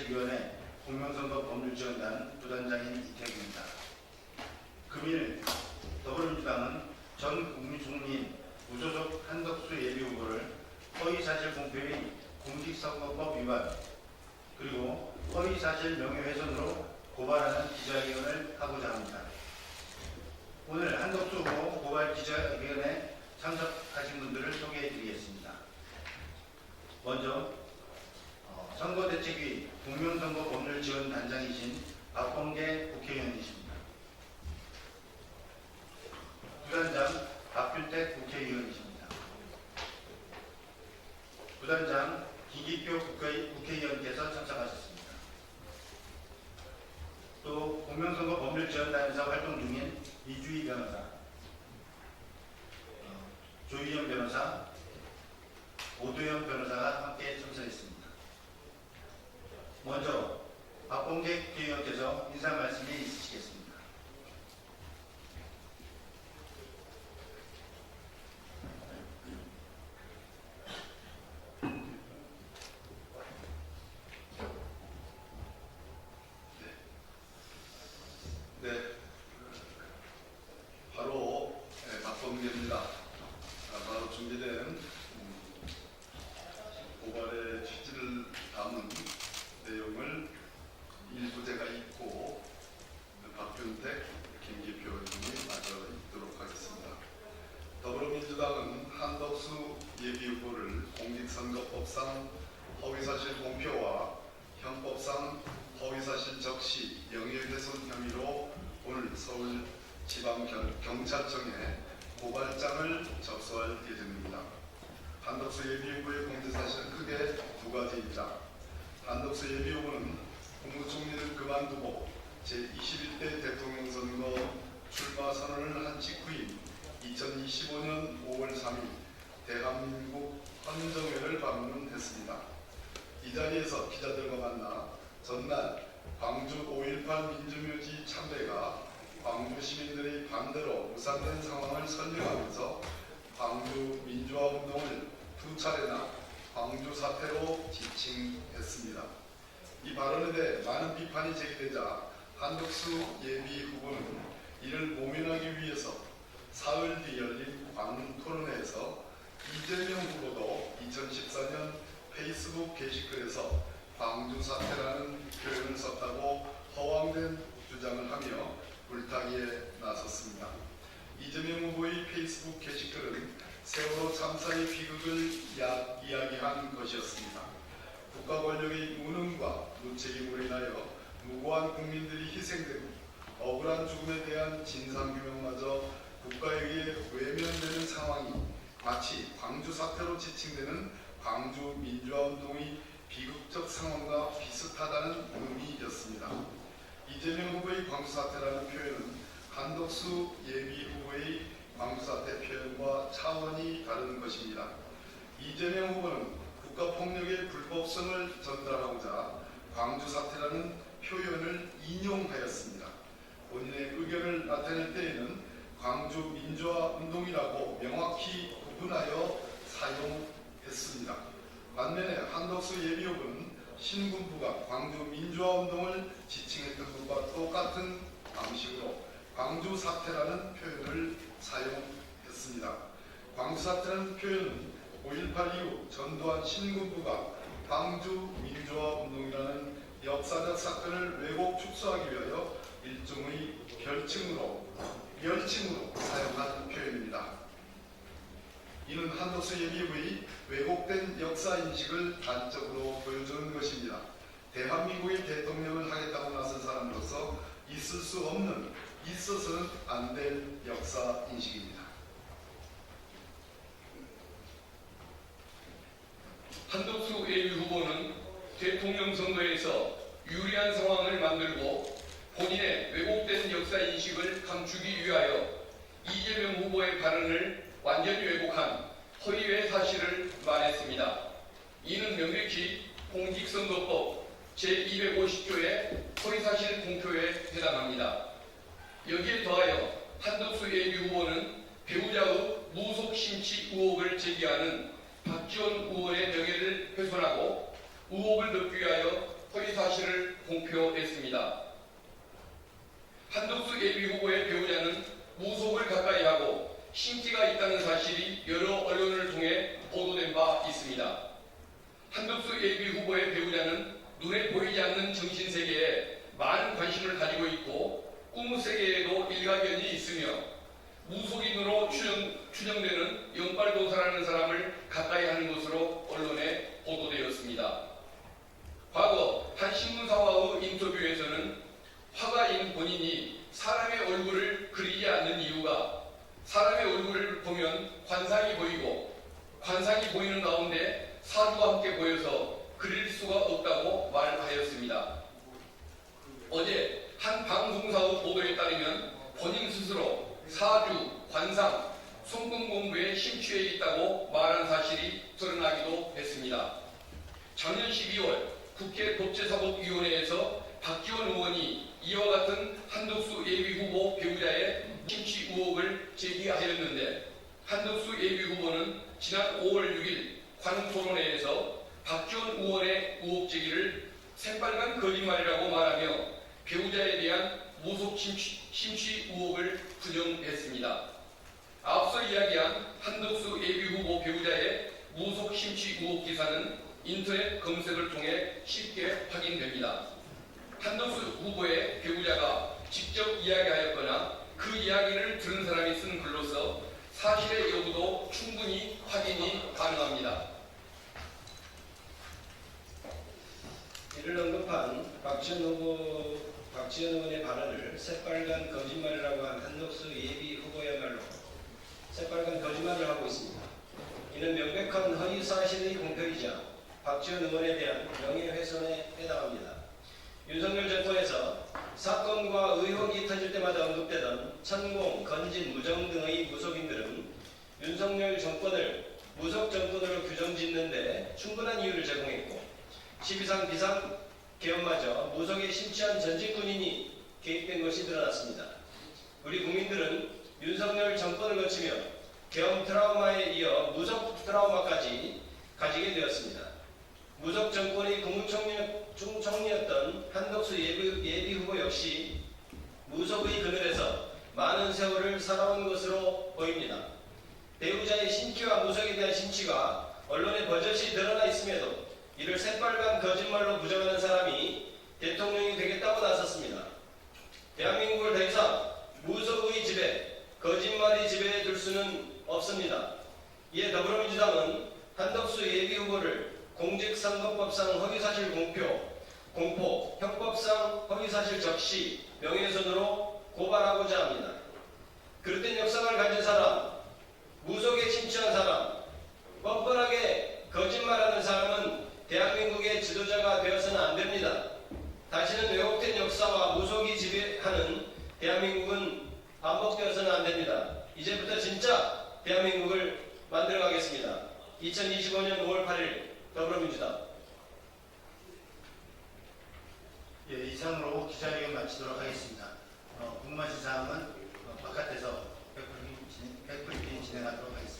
허위사실위원회 공명선거 법률지원단 부단장인 이태규입니다. 금일 더불어민주당은 전 국무총리인 무소속 한덕수 예비후보를 허위사실 공표의 공직선거법 위반 그리고 허위사실 명예훼손으로 고발하는 기자회견을 하고자 합니다. 오늘 한덕수 후보 고발 기자회견에 참석하신 분들을 소개해드리겠습니다. 먼저 선거대책위 공명선거법률지원단장이신 박범계 국회의원이십니다. 부단장 박균택 국회의원이십니다. 부단장 김기표 국회의원께서 참석하셨습니다. 또 공명선거법률지원단에서 활동 중인 이주희 변호사, 조희연 변호사, 오도현 변호사가 함께 참석했습니다. 먼저 박범계 국회의원께서 인사 말씀이 있으시겠습니다. 네, 바로 박범계입니다. 바로 준비된 고발의 취지를 담은 내용을 일부 제가 읽고 박균택, 김기표 의원이 마저 읽도록 하겠습니다. 더불어민주당은 한덕수 예비후보를 공직선거법상 허위사실 공표와 형법상 허위사실 적시 명예훼손 혐의로 오늘 서울지방경찰청에 고발장을 접수할 예정입니다. 한덕수 예비후보의 공직사실은 크게 두 가지입니다. 한덕수 예비후보는 국무총리를 그만두고 제21대 대통령 선거 출마 선언을 한 직후인 2025년 5월 3일 대한민국 헌정회를 방문했습니다. 이 자리에서 기자들과 만나 전날 광주 5.18 민주묘지 참배가 광주 시민들의 반대로 무산된 상황을 설명하면서 광주 민주화운동을 두 차례나 광주 사태로 지칭했습니다. 이 발언에 대해 많은 비판이 제기되자 한덕수 예비 후보는 이를 모면하기 위해서 사흘 뒤 열린 광문 토론회에서 이재명 후보도 2014년 페이스북 게시글에서 광주 사태라는 표현을 썼다고 허황된 주장을 하며 불타기에 나섰습니다. 이재명 후보의 페이스북 게시글은 세월호 참사의 비극을 이야기한 것이었습니다. 국가 권력의 무능과 무책임으로 인하여 무고한 국민들이 희생되고 억울한 죽음에 대한 진상규명마저 국가에 의해 외면되는 상황이 마치 광주 사태로 지칭되는 광주 민주화운동의 비극적 상황과 비슷하다는 의미였습니다. 이재명 후보의 광주 사태라는 표현은 한덕수 예비 후보의 광주 사태 표현과 차원이 다른 것입니다. 이재명 후보는 국가폭력의 불법성을 전달하고자 광주 사태라는 표현을 인용하였습니다. 본인의 의견을 나타낼 때에는 광주 민주화 운동이라고 명확히 구분하여 사용했습니다. 반면에 한덕수 예비 후보는 신군부가 광주 민주화 운동을 지칭했던 것과 똑같은 방식으로 광주 사태라는 표현을 사용했습니다. 광주 사태라는 표현은 5.18 이후 전두환 신군부가 광주 민주화 운동이라는 역사적 사건을 왜곡 축소하기 위하여 일종의 멸칭으로 사용한 표현입니다. 이는 한덕수 예비후보의 왜곡된 역사인식을 단적으로 보여주는 것입니다. 대한민국의 대통령을 하겠다고 나선 사람으로서 있을 수 없는, 있어서는 안 될 역사인식입니다. 한덕수 예비후보는 대통령 선거에서 유리한 상황을 만들고 본인의 왜곡된 역사인식을 감추기 위하여 이재명 후보의 발언을 완전히 왜곡한 허위의 사실을 말했습니다. 이는 명백히 공직선거법 제250조의 허위사실 공표에 해당합니다. 여기에 더하여 한덕수 예비 후보는 배우자의 무속 심취 의혹을 제기하는 박지원 의원의 명예를 훼손하고 의혹을 덮기 위하여 허위 사실을 공표했습니다. 한덕수 예비 후보의 배우자는 무속을 가까이 하고 신기가 있다는 사실이 여러 언론을 통해 보도된 바 있습니다. 한덕수 예비 후보의 배우자는 눈에 보이지 않는 정신세계에 많은 관심을 가지고 있고 꿈세계에도 일가견이 있으며 무속인으로 추정되는 영빨도사라는 사람을 가까이 하는 것으로 언론에 보도되었습니다. 과거 한 신문사와의 인터뷰에서는 화가인 본인이 사람의 얼굴을 그리지 않는 이유가 사람의 얼굴을 보면 관상이 보이고 관상이 보이는 가운데 사주와 함께 보여서 그릴 수가 없다고 말하였습니다. 어제 한 방송사의 보도에 따르면 본인 스스로 사주, 관상, 손금 공부에 심취해 있다고 말한 사실이 드러나기도 했습니다. 작년 12월 국회 법제사법위원회에서 박지원 의원이 이와 같은 한덕수 예비 후보 배우자의 심취 의혹을 제기하였는데 한덕수 예비 후보는 지난 5월 6일 관훈토론회에서 박지원 의원의 의혹 제기를 새빨간 거짓말이라고 말하며 배우자에 대한 무속 심취 의혹을 부정했습니다. 앞서 이야기한 한덕수 예비 후보 배우자의 무속 심취 의혹 기사는 인터넷 검색을 통해 쉽게 확인됩니다. 한덕수 후보의 배우자가 직접 이야기하였거나 그 이야기를 들은 사람이 쓴 글로서 사실의 여부도 충분히 확인이 가능합니다. 이를 언급한 박지원 의원의 발언을 새빨간 거짓말이라고 한 한덕수 예비 후보야말로 새빨간 거짓말을 하고 있습니다. 이는 명백한 허위 사실의 공표이자 박지원 의원에 대한 명예훼손에 해당합니다. 윤석열 정권에서 사건과 의혹이 터질 때마다 언급되던 천공, 건진, 무정 등의 무속인들은 윤석열 정권을 무속 정권으로 규정짓는 데 충분한 이유를 제공했고 12상 비상 계엄마저 무속에 심취한 전직 군인이 개입된 것이 드러났습니다. 우리 국민들은 윤석열 정권을 거치며 계엄 트라우마에 이어 무속 트라우마까지 가지게 되었습니다. 무속 정권의 국무총리였던 한덕수 예비 후보 역시 무속의 그늘에서 많은 세월을 살아온 것으로 보입니다. 배우자의 심취와 무속에 대한 심취가 언론에 버젓이 드러나 있음에도 이를 새빨간 거짓말로 부정하는 사람이 대통령이 되겠다고 나섰습니다. 대한민국을 더 이상 무속의 지배, 거짓말의 지배에 둘 수는 없습니다. 이에 더불어민주당은 한덕수 예비 후보를 공직선거법상 허위사실 공포, 형법상 허위사실 적시, 명예훼손으로 고발하고자 합니다. 그릇된 역사를 가진 사람, 무속에 심취한 사람, 뻔뻔하게 거짓말하는 사람은 대한민국의 지도자가 되어서는 안 됩니다. 다시는 왜곡된 역사와 무속이 지배하는 대한민국은 반복되어서는 안 됩니다. 이제부터 진짜 대한민국을 만들어가겠습니다. 2025년 5월 8일 더불어민주당. 예, 이상으로 기자회견 마치도록 하겠습니다. 궁금하신 사항은 바깥에서 백브리핑 진행하도록 하겠습니다.